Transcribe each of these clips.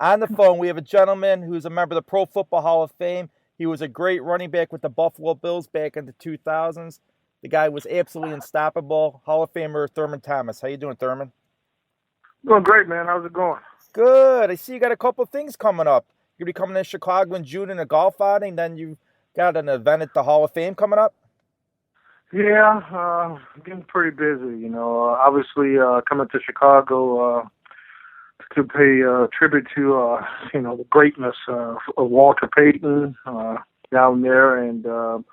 On the phone, we have a gentleman who's a member of the Pro Football Hall of Fame. He was a great running back with the Buffalo Bills back in the 2000s. The guy was absolutely unstoppable. Hall of Famer Thurman Thomas. How you doing, Thurman? Doing great, man. How's it going? Good. I see you got a couple of things coming up. You're going to be coming to Chicago in June in a golf outing. Then you got an event at the Hall of Fame coming up. Yeah, getting pretty busy. Obviously coming to Chicago to pay tribute to the greatness of Walter Payton down there, and a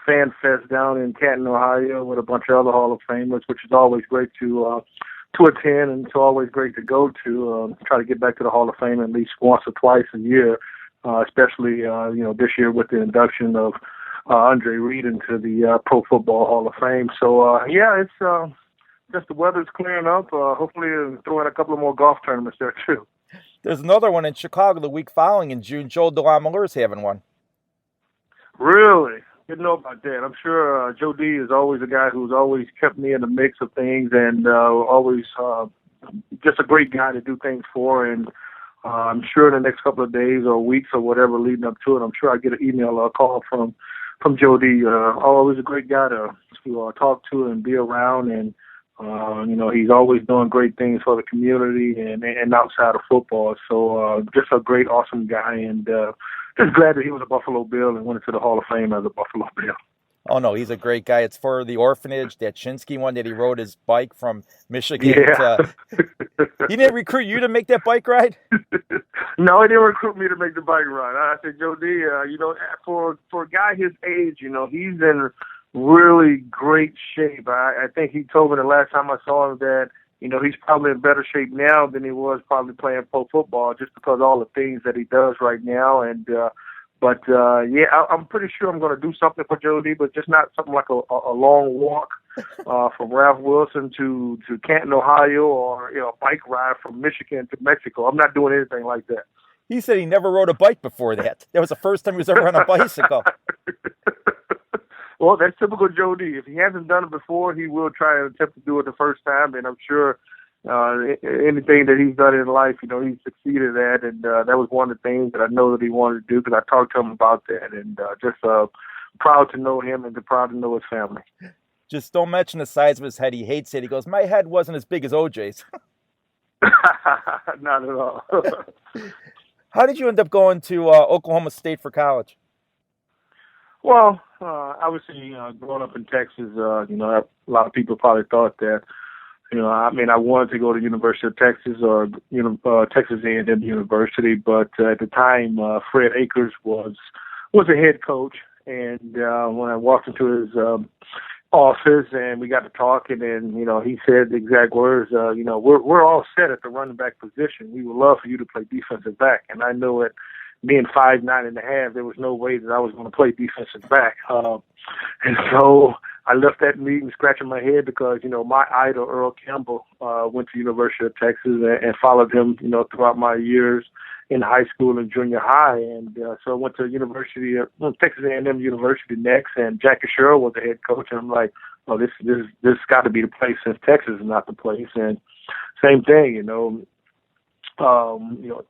fan fest down in Canton, Ohio, with a bunch of other Hall of Famers, which is always great to attend, and it's always great to go to. Try to get back to the Hall of Fame at least once or twice a year, especially this year with the induction of Andre Reed into the Pro Football Hall of Fame. So it's just the weather's clearing up. Hopefully, throw in a couple of more golf tournaments there too. There's another one in Chicago the week following in June. Joe DeLamielleur's having one. Really? Didn't know about that. I'm sure Jody is always a guy who's always kept me in the mix of things, and always just a great guy to do things for. And I'm sure in the next couple of days or weeks or whatever leading up to it, I'm sure I get an email or a call from Jody. Always a great guy to talk to and be around, and he's always doing great things for the community and outside of football. So just a great, awesome guy, and just glad that he was a Buffalo Bill and went into the Hall of Fame as a Buffalo Bill. Oh, no, he's a great guy. It's for the orphanage, that Chinsky one that he rode his bike from Michigan. Yeah. He didn't recruit you to make that bike ride? No, he didn't recruit me to make the bike ride. I said, Jody, for a guy his age, he's in really great shape. I think he told me the last time I saw him that, he's probably in better shape now than he was probably playing pro football, just because of all the things that he does right now. And I'm pretty sure I'm going to do something for Jody, but just not something like a long walk from Ralph Wilson to Canton, Ohio, or a bike ride from Michigan to Mexico. I'm not doing anything like that. He said he never rode a bike before that. That was the first time he was ever on a bicycle. Well, that's typical Jody. If he hasn't done it before, he will try and attempt to do it the first time, and I'm sure anything that he's done in life, he's succeeded at, and that was one of the things that I know that he wanted to do, because I talked to him about that, and just proud to know him and proud to know his family. Just don't mention the size of his head. He hates it. He goes, my head wasn't as big as OJ's. Not at all. How did you end up going to Oklahoma State for college? Well, obviously, growing up in Texas, a lot of people probably thought that, I wanted to go to University of Texas or Texas A&M University, but at the time, Fred Akers was a head coach, and when I walked into his office and we got to talking, and he said the exact words, we're all set at the running back position. We would love for you to play defensive back, and I know it. Being 5'9.5", there was no way that I was going to play defensive back. And so I left that meeting scratching my head, because, my idol, Earl Campbell, went to University of Texas and followed him, throughout my years in high school and junior high. And so I went to Texas A&M University next, and Jackie Sherrill was the head coach. And I'm like, oh, this got to be the place, since Texas is not the place. And same thing,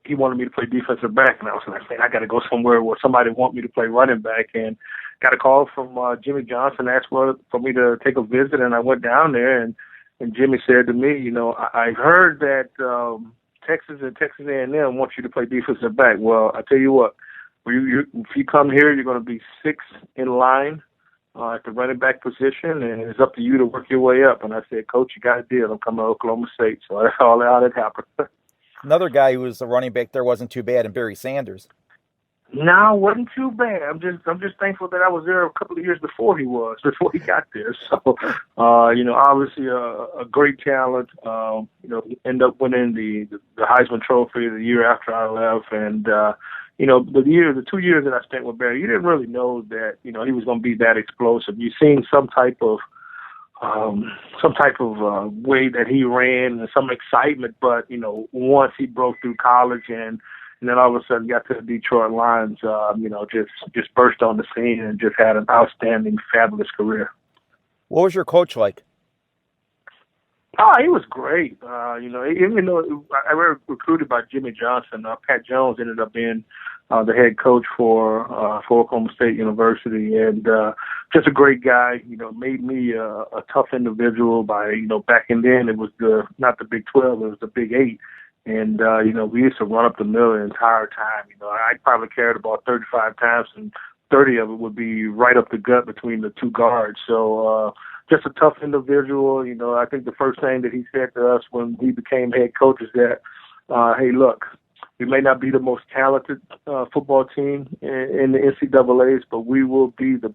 he wanted me to play defensive back, and I was like, man, I got to go somewhere where somebody want me to play running back. And got a call from Jimmy Johnson, asked for me to take a visit, and I went down there, and Jimmy said to me, I heard that Texas and Texas A&M want you to play defensive back. Well, I tell you what, if you come here, you're going to be sixth in line at the running back position, and it's up to you to work your way up. And I said, Coach, you got a deal. I'm coming to Oklahoma State. So that's all how that happened. Another guy who was a running back there wasn't too bad, and Barry Sanders. No, it wasn't too bad. I'm just thankful that I was there a couple of years before he got there. So, obviously a great talent. End up winning the Heisman Trophy the year after I left, and the 2 years that I spent with Barry, you didn't really know that he was going to be that explosive. You seen some type of way that he ran and some excitement, but once he broke through college and then all of a sudden got to the Detroit Lions, just burst on the scene and just had an outstanding, fabulous career. What was your coach like? Oh, he was great. Even though I was recruited by Jimmy Johnson, Pat Jones ended up being the head coach for Oklahoma State University, and just a great guy. Made me a tough individual. By back in then it was not the Big 12, it was the Big 8, and we used to run up the middle the entire time. I probably carried about 35 times, and 30 of it would be right up the gut between the two guards. So. Just a tough individual. I think the first thing that he said to us when he became head coach is that, hey, look, we may not be the most talented football team in the NCAAs, but we will be the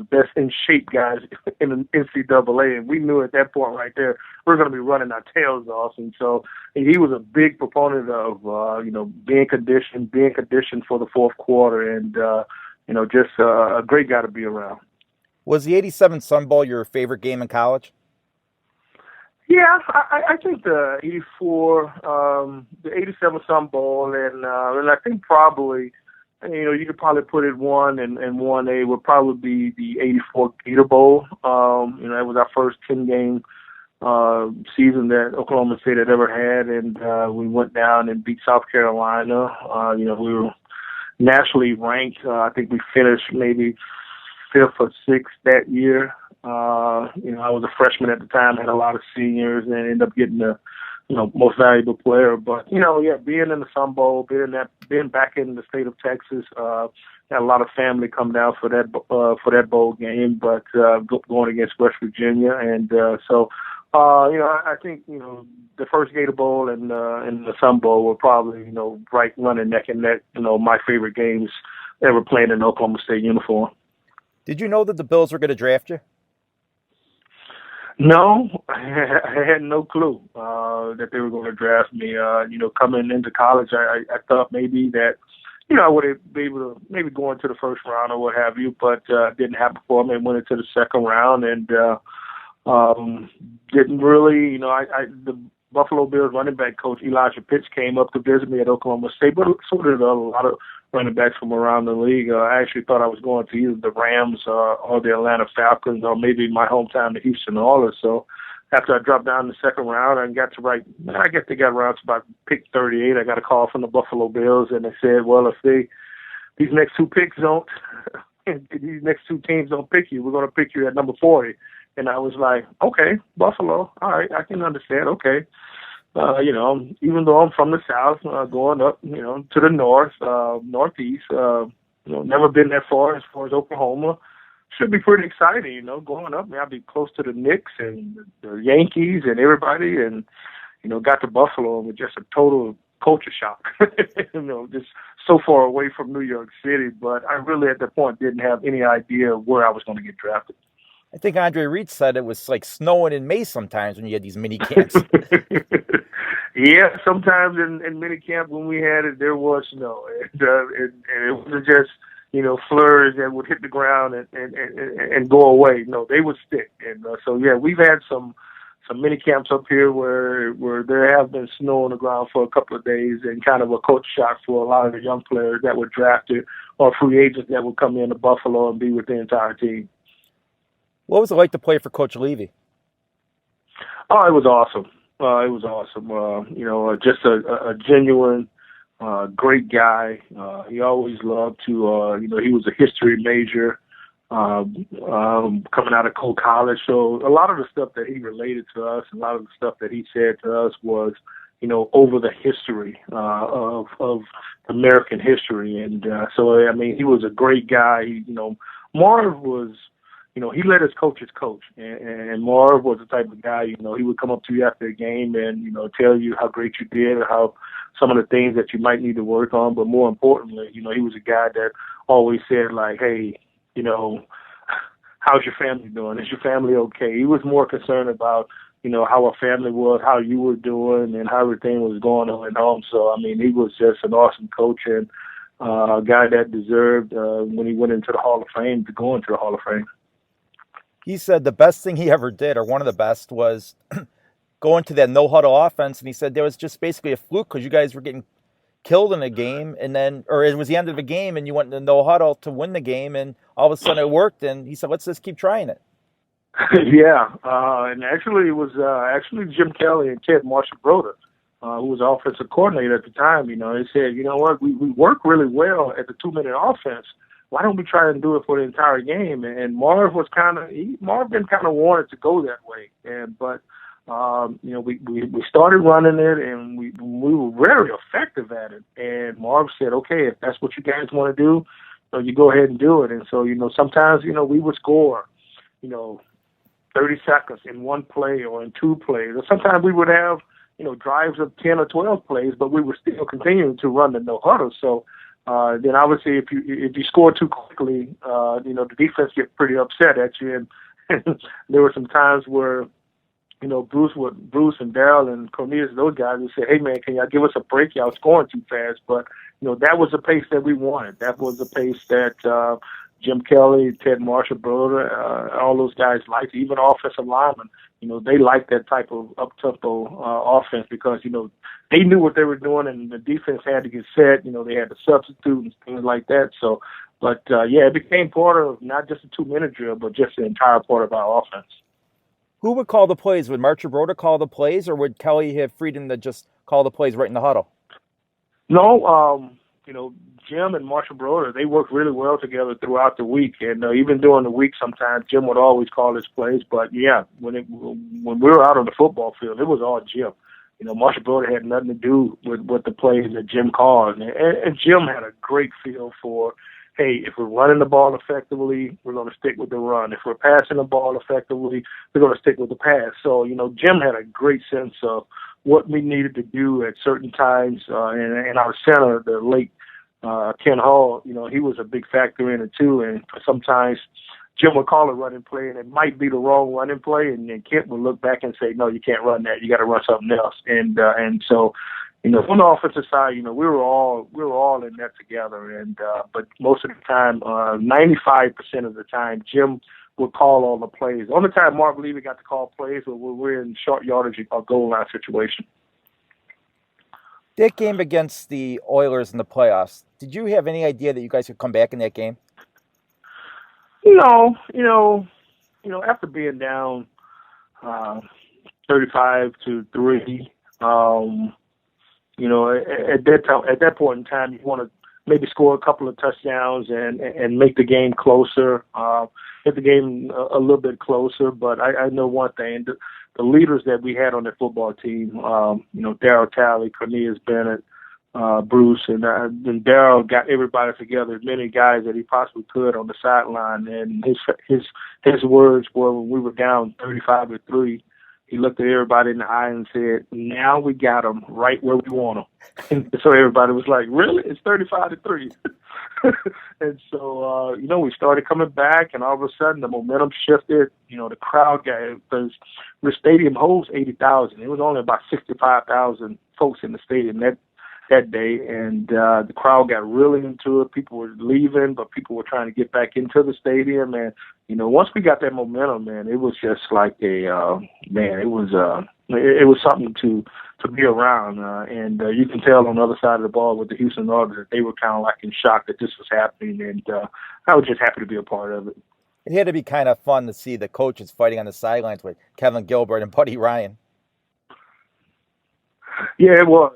best in shape guys in the NCAA. And we knew at that point right there we're going to be running our tails off. And so he was a big proponent of being conditioned for the fourth quarter, and just a great guy to be around. Was the '87 Sun Bowl your favorite game in college? Yeah, I think the '84, the '87 Sun Bowl, and I think probably, you could probably put it 1 and 1A would probably be the '84 Gator Bowl. That was our first 10-game season that Oklahoma State had ever had, and we went down and beat South Carolina. We were nationally ranked. I think we finished maybe 5th or 6th that year. I was a freshman at the time, had a lot of seniors, and ended up getting the most valuable player. But being in the Sun Bowl, being back in the state of Texas, had a lot of family come down for that bowl game. But going against West Virginia, and I think the first Gator Bowl and the Sun Bowl were probably right running neck and neck. My favorite games ever playing in an Oklahoma State uniform. Did you know that the Bills were going to draft you? No, I had no clue that they were going to draft me. Coming into college, I thought maybe that, I would be able to maybe go into the first round or what have you, but didn't happen for me. Went into the second round and didn't really, the Buffalo Bills running back coach Elijah Pitts came up to visit me at Oklahoma State, but so did a lot of running backs from around the league. I actually thought I was going to either the Rams or the Atlanta Falcons, or maybe my hometown, the Houston Oilers. So after I dropped down in the second round and got to I guess they got around to about pick 38, I got a call from the Buffalo Bills, and they said, well, if these next two teams don't pick you, we're going to pick you at number 40. And I was like, okay, Buffalo, all right, I can understand, okay. Even though I'm from the South, going up, to the north, northeast, never been that far as Oklahoma. Should be pretty exciting, going up. I'll be close to the Knicks and the Yankees and everybody, and, got to Buffalo and was just a total culture shock. Just so far away from New York City. But I really, at that point, didn't have any idea where I was going to get drafted. I think Andre Reed said it was like snowing in May sometimes when you had these mini camps. Yeah, sometimes in mini camp when we had it, there was snow, and it wasn't just flurries that would hit the ground and go away. No, they would stick, and we've had some mini camps up here where there have been snow on the ground for a couple of days, and kind of a culture shock for a lot of the young players that were drafted or free agents that would come into Buffalo and be with the entire team. What was it like to play for Coach Levy? Oh, it was awesome. Just a genuine, great guy. He always loved to, he was a history major coming out of Cole College. So a lot of the stuff that he related to us, a lot of the stuff that he said to us was, over the history of American history. And he was a great guy. Marv was, he let his coaches coach, and Marv was the type of guy, he would come up to you after a game and, tell you how great you did or how some of the things that you might need to work on. But more importantly, he was a guy that always said, like, hey, how's your family doing? Is your family okay? He was more concerned about, how our family was, how you were doing, and how everything was going on at home. So, he was just an awesome coach and a guy that deserved, when he went into the Hall of Fame, to go into the Hall of Fame. He said the best thing he ever did, or one of the best, was going to that no-huddle offense. And he said there was just basically a fluke because you guys were getting killed in a game, or it was the end of the game, and you went to no-huddle to win the game, and all of a sudden it worked. And he said, let's just keep trying it. Yeah, and actually it was actually Jim Kelly and Ted Marshall-Broder, who was offensive coordinator at the time. They said, you know what, we work really well at the 2-minute offense. Why don't we try and do it for the entire game? And Marv been kind of wanted to go that way, but we started running it, and we were very effective at it. And Marv said, okay, if that's what you guys want to do, you go ahead and do it. And so sometimes we would score 30 seconds in one play or in two plays. Or sometimes we would have, drives of 10 or 12 plays, but we were still continuing to run the no-huddle. So then obviously if you score too quickly, the defense gets pretty upset at you. And there were some times where, Bruce and Darryl and Cornelius, those guys would say, hey, man, can y'all give us a break? Y'all scoring too fast. But, that was the pace that we wanted. That was the pace that Jim Kelly, Ted Marshall-Broder, all those guys liked, even offensive linemen. They liked that type of up-tempo offense because, they knew what they were doing, and the defense had to get set. They had to substitute and things like that. So, but it became part of not just a 2-minute drill, but just the entire part of our offense. Who would call the plays? Would Marshall-Broder call the plays, or would Kelly have freedom to just call the plays right in the huddle? No, Jim and Marshall-Broder, they worked really well together throughout the week, and even during the week, sometimes Jim would always call his plays. But yeah, when we were out on the football field, it was all Jim. Marshall-Broder had nothing to do with the plays that Jim called, and Jim had a great feel for, hey, if we're running the ball effectively, we're going to stick with the run. If we're passing the ball effectively, we're going to stick with the pass. So Jim had a great sense of what we needed to do at certain times, and our center, the late Ken Hall, he was a big factor in it too. And sometimes Jim would call a running play, and it might be the wrong running play, and then Kent would look back and say, no, you can't run that. You got to run something else. And so, on the offensive side, we were all in that together. And but most of the time, 95% of the time, Jim would call all the plays. The only time Marv Levy got to call plays was when we're in short yardage or goal line situation. That game against the Oilers in the playoffs, did you have any idea that you guys could come back in that game? After being down 35-3, at that point in time, you want to maybe score a couple of touchdowns and make the game closer, get the game a little bit closer. But I know one thing, the leaders that we had on the football team, Darryl Talley, Cornelius Bennett, Bruce, and Darryl got everybody together, as many guys that he possibly could on the sideline. And his words were, when we were down 35-3, he looked at everybody in the eye and said, now we got them right where we want them. And so everybody was like, really? It's 35-3. And so, we started coming back, and all of a sudden the momentum shifted. The crowd because the stadium holds 80,000. It was only about 65,000 folks in the stadium that day, and the crowd got really into it. People were leaving, but people were trying to get back into the stadium. And once we got that momentum, man, it was just like it was something to be around. And you can tell on the other side of the ball with the Houston Oilers that they were kind of like in shock that this was happening, and I was just happy to be a part of it. It had to be kind of fun to see the coaches fighting on the sidelines with Kevin Gilbert and Buddy Ryan. Yeah, it was.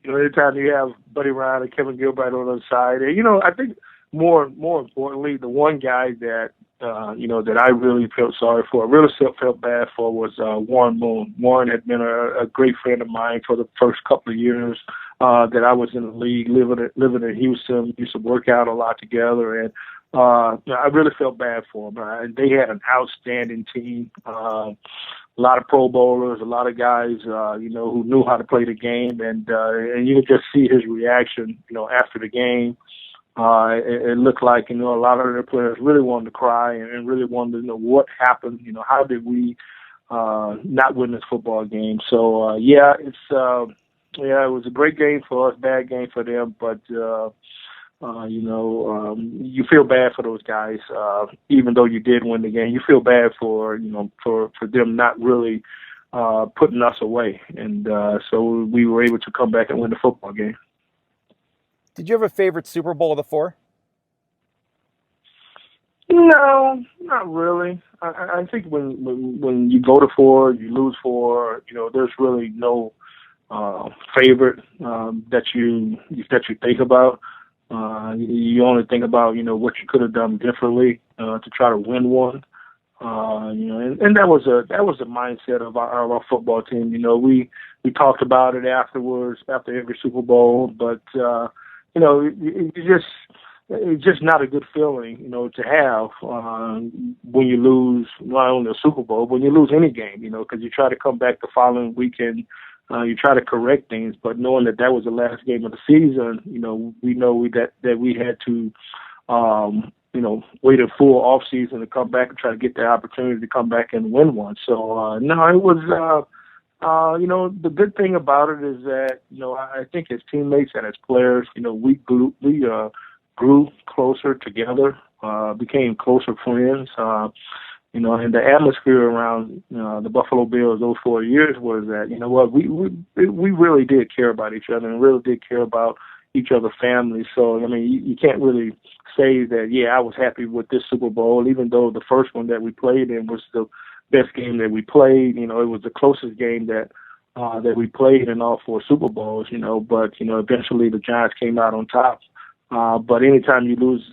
Anytime you have Buddy Ryan and Kevin Gilbert on the other side, I think more importantly, the one guy that that I really felt sorry for, really felt bad for, was Warren Moon. Warren had been a great friend of mine for the first couple of years that I was in the league, living in Houston. We used to work out a lot together, and I really felt bad for him. They had an outstanding team. A lot of Pro Bowlers, a lot of guys, who knew how to play the game, and you could just see his reaction, after the game. It looked like, a lot of their players really wanted to cry and really wanted to know what happened. How did we not win this football game? So it was a great game for us, bad game for them, but you feel bad for those guys, even though you did win the game. You feel bad for them not really putting us away, and so we were able to come back and win the football game. Did you have a favorite Super Bowl of the four? No, not really. I think when you go to four, you lose four. There's really no favorite that you think about. You only think about what you could have done differently to try to win one. And that was the mindset of our football team. We talked about it afterwards, after every Super Bowl, but it's just not a good feeling, to have when you lose not only a Super Bowl, but when you lose any game, because you try to come back the following weekend, you try to correct things, but knowing that was the last game of the season, we know that we had to, wait a full off season to come back and try to get the opportunity to come back and win one. So no, it was. The good thing about it is that I think as teammates and as players, grew closer together, became closer friends. And the atmosphere around the Buffalo Bills those 4 years was that we really did care about each other and really did care about each other's families. So I mean, you can't really say that I was happy with this Super Bowl, even though the first one that we played in was the best game that we played. It was the closest game that we played in all 4 Super Bowls. But eventually the Giants came out on top. But anytime you lose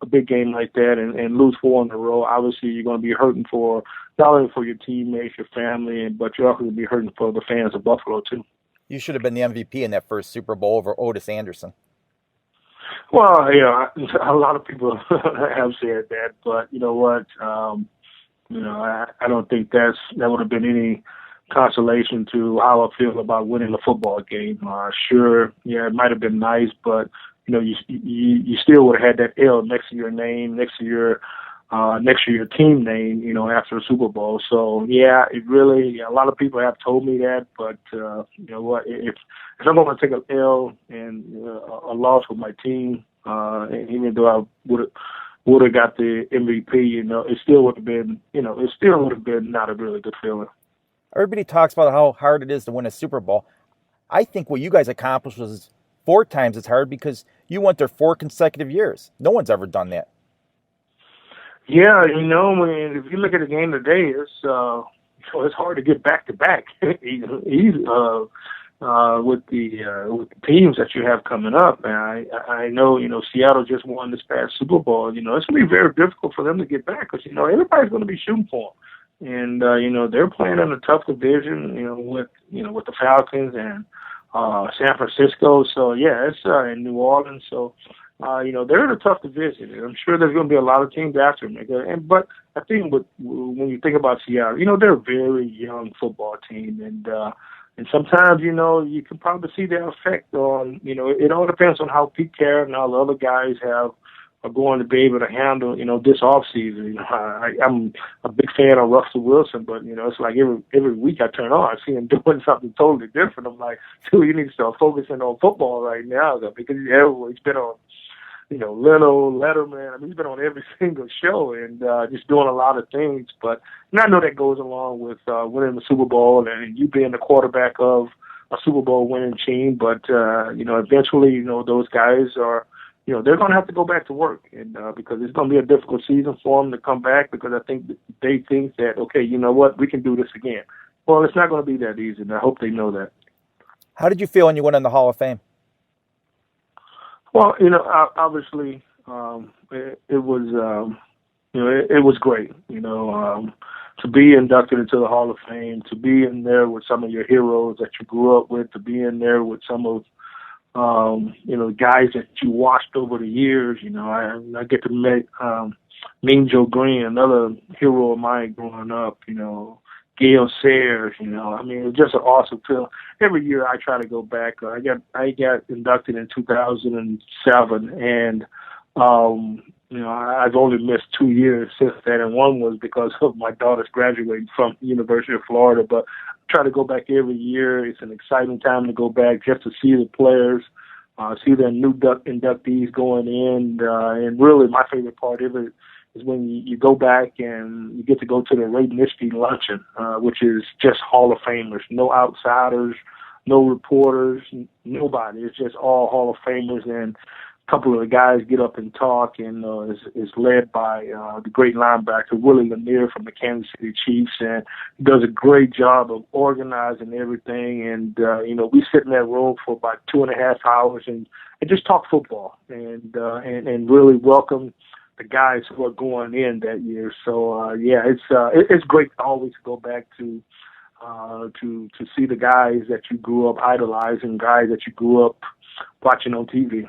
a big game like that and lose 4 in a row, obviously you're going to be hurting for not only for your teammates, your family, but you're also going to be hurting for the fans of Buffalo too. You should have been the MVP in that first Super Bowl over Otis Anderson. Well, a lot of people have said that, but you know what? I don't think that would have been any consolation to how I feel about winning a football game. Sure, it might have been nice, but you still would have had that L next to your name, next to your team name, after a Super Bowl. So it really, a lot of people have told me that, but you know what, if I'm going to take an L and a loss with my team, even though I would have got the MVP, it still would have been, not a really good feeling. Everybody talks about how hard it is to win a Super Bowl. I think what you guys accomplished was 4 times as hard because you went there 4 consecutive years. No one's ever done that. Yeah, if you look at the game today, it's hard to get back to back with the teams that you have coming up. And I know Seattle just won this past Super Bowl. It's going to be very difficult for them to get back because everybody's going to be shooting for them, and they're playing in a tough division. With the Falcons and San Francisco. So it's in New Orleans. So. They're in a tough division, and I'm sure there's going to be a lot of teams after them. But I think when you think about Seattle, they're a very young football team, and sometimes you can probably see their effect on. It all depends on how Pete Carroll and all the other guys are going to be able to handle this off season. I'm a big fan of Russell Wilson, but it's like every week I turn on, I see him doing something totally different. I'm like, dude, you need to start focusing on football right now, though, because he's been on. Leno, Letterman. I mean, he's been on every single show and just doing a lot of things. But I know that goes along with winning the Super Bowl and you being the quarterback of a Super Bowl winning team. But, eventually, those guys are, they're going to have to go back to work and because it's going to be a difficult season for them to come back because I think they think that, okay, you know what, we can do this again. Well, it's not going to be that easy, and I hope they know that. How did you feel when you went in the Hall of Fame? Well, obviously, it was, it was great, to be inducted into the Hall of Fame, to be in there with some of your heroes that you grew up with, to be in there with some of, guys that you watched over the years. I get to meet Mean Joe Green, another hero of mine growing up, Gail Sayers, I mean, it was just an awesome film. Every year I try to go back. I got inducted in 2007, and I've only missed 2 years since then, and one was because of my daughter's graduating from the University of Florida. But I try to go back every year. It's an exciting time to go back just to see the players, see their new inductees going in, and really my favorite part of it is when you go back and you get to go to the Ray Nitschke luncheon, which is just Hall of Famers, no outsiders, no reporters, nobody. It's just all Hall of Famers, and couple of the guys get up and talk, and is led by the great linebacker Willie Lanier from the Kansas City Chiefs, and he does a great job of organizing everything. And we sit in that room for about 2.5 hours and just talk football and really welcome the guys who are going in that year. So it's great to always go back to see the guys that you grew up idolizing, guys that you grew up watching on TV.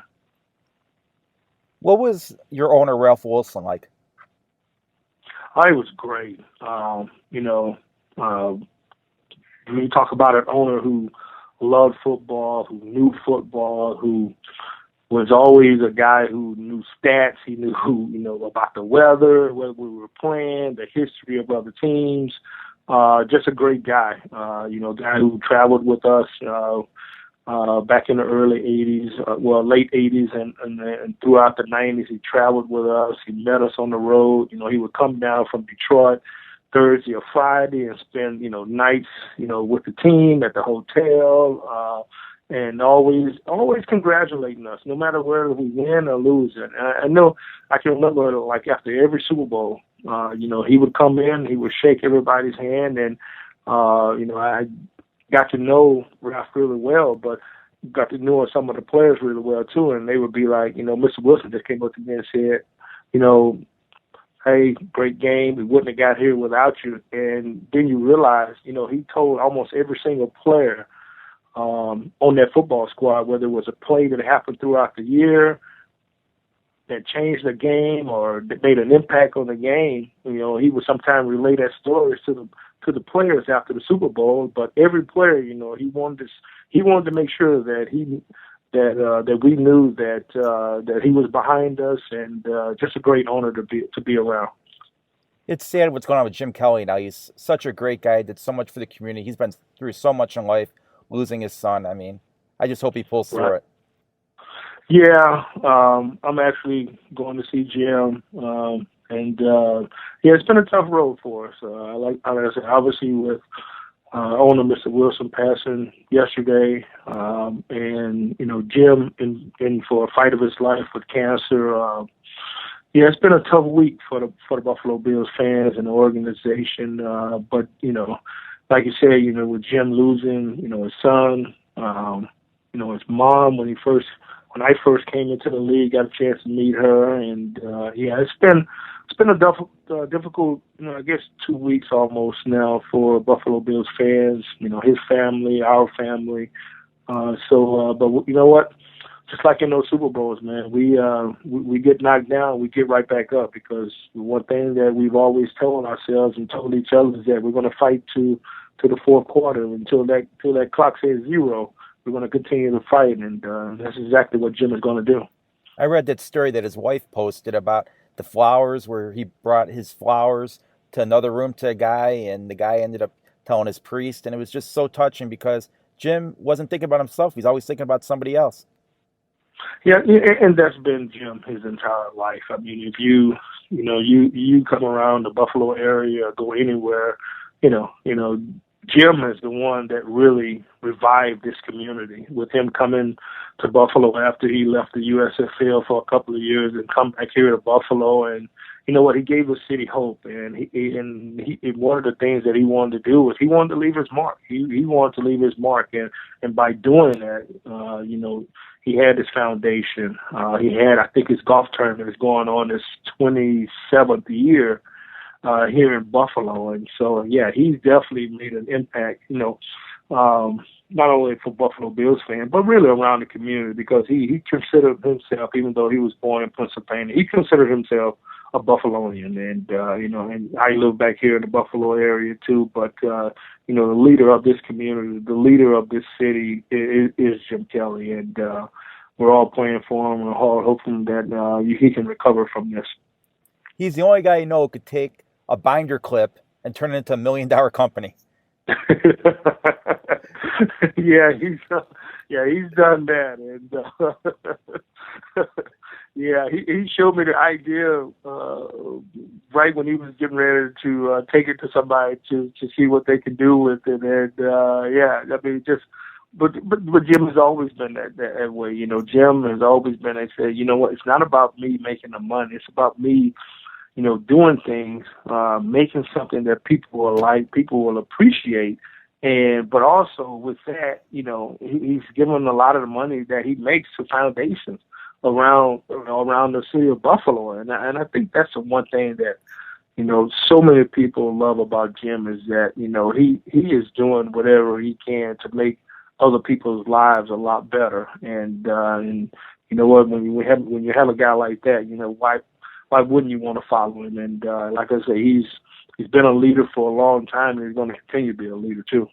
What was your owner, Ralph Wilson, like? It was great. When you talk about an owner who loved football, who knew football, who was always a guy who knew stats, he knew about the weather, where we were playing, the history of other teams. Just a great guy. Guy who traveled with us back in the early 80s, late 80s and throughout the 90s. He traveled with us. He met us on the road. He would come down from Detroit Thursday or Friday and spend, nights, with the team at the hotel, and always congratulating us, no matter whether we win or lose. And I can remember, like, after every Super Bowl, he would come in, he would shake everybody's hand, and, I got to know Ralph really well, but got to know some of the players really well too. And they would be like, Mr. Wilson just came up to me and said, hey, great game. We wouldn't have got here without you. And then you realize, he told almost every single player on that football squad, whether it was a play that happened throughout the year that changed the game or that made an impact on the game. He would sometimes relay that story to the players after the Super Bowl. But every player, he wanted to make sure that that we knew that he was behind us, and just a great honor to be around. It's sad what's going on with Jim Kelly now. He's such a great guy, did so much for the community. He's been through so much in life, losing his son. I mean, I just hope he pulls through it. Yeah, I'm actually going to see Jim, and it's been a tough road for us. Like I said, obviously with owner Mr. Wilson passing yesterday, and Jim in for a fight of his life with cancer. It's been a tough week for the Buffalo Bills fans and the organization. But like you said, with Jim losing, his son, his mom when I first came into the league, got a chance to meet her, and it's been a difficult, I guess 2 weeks almost now for Buffalo Bills fans, his family, our family. But you know what? Just like in those Super Bowls, man, we get knocked down, we get right back up, because one thing that we've always told ourselves and told each other is that we're going to fight to the fourth quarter until that clock says zero. We're going to continue to fight, and that's exactly what Jim is going to do. I read that story that his wife posted about the flowers, where he brought his flowers to another room to a guy, and the guy ended up telling his priest, and it was just so touching because Jim wasn't thinking about himself. He's always thinking about somebody else. Yeah, and that's been Jim his entire life. I mean, if you come around the Buffalo area or go anywhere, Jim is the one that really revived this community, with him coming to Buffalo after he left the USFL for a couple of years and come back here to Buffalo. And you know what? He gave the city hope, and he one of the things that he wanted to do was he wanted to leave his mark. He wanted to leave his mark, and by doing that, he had his foundation. He had, I think, his golf tournament is going on his 27th year here in Buffalo, and so he's definitely made an impact. Not only for Buffalo Bills fans, but really around the community, because he considered himself, even though he was born in Pennsylvania, he considered himself a Buffalonian, and and I live back here in the Buffalo area too. But the leader of this community, the leader of this city is Jim Kelly, and we're all praying for him and all hoping that he can recover from this. He's the only guy who could take a binder clip and turn it into $1 million company. He's done that, and he showed me the idea right when he was getting ready to take it to somebody to see what they can do with it, and I mean, just But Jim has always been that way. You know, Jim has always been. They said, you know what? It's not about me making the money. It's about me, you know, doing things, making something that people will like, people will appreciate, but also with that, you know, he's given a lot of the money that he makes to foundations around around the city of Buffalo, and I think that's the one thing that, you know, so many people love about Jim is that, you know, he is doing whatever he can to make other people's lives a lot better. And you know what, when you have a guy like that, you know, why wouldn't you want to follow him? And like I say, he's been a leader for a long time, and he's going to continue to be a leader too.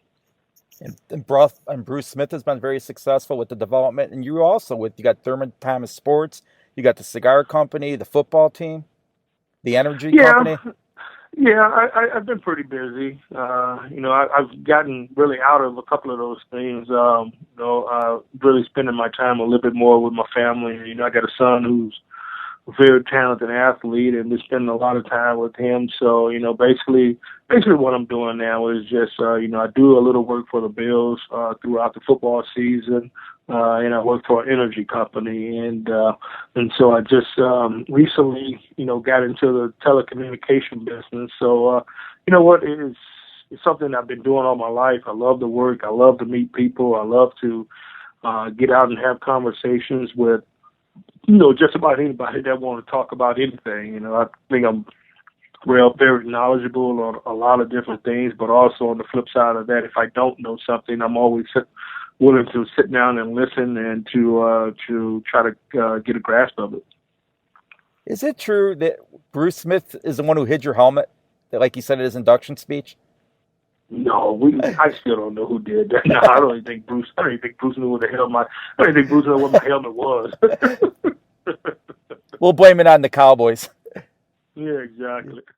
And Bruce Smith has been very successful with the development, and you got Thurman Thomas Sports, you got the cigar company, the football team, the energy company. Yeah, I've been pretty busy. You know, I've gotten really out of a couple of those things. You know, really spending my time a little bit more with my family. You know, I got a son who's a very talented athlete, and just spending a lot of time with him. So, you know, basically what I'm doing now is just, you know, I do a little work for the Bills throughout the football season. And I work for an energy company, and so I just recently, you know, got into the telecommunication business. So, you know what, it's something I've been doing all my life. I love to work. I love to meet people. I love to get out and have conversations with, you know, just about anybody that want to talk about anything. You know, I think I'm very knowledgeable on a lot of different things, but also on the flip side of that, if I don't know something, I'm always willing to sit down and listen and to try to get a grasp of it. Is it true that Bruce Smith is the one who hid your helmet, like he said in his induction speech? No, I still don't know who did that. No, I don't even think Bruce knew what the hell I don't even think Bruce knew what my helmet was. We'll blame it on the Cowboys. Yeah, exactly.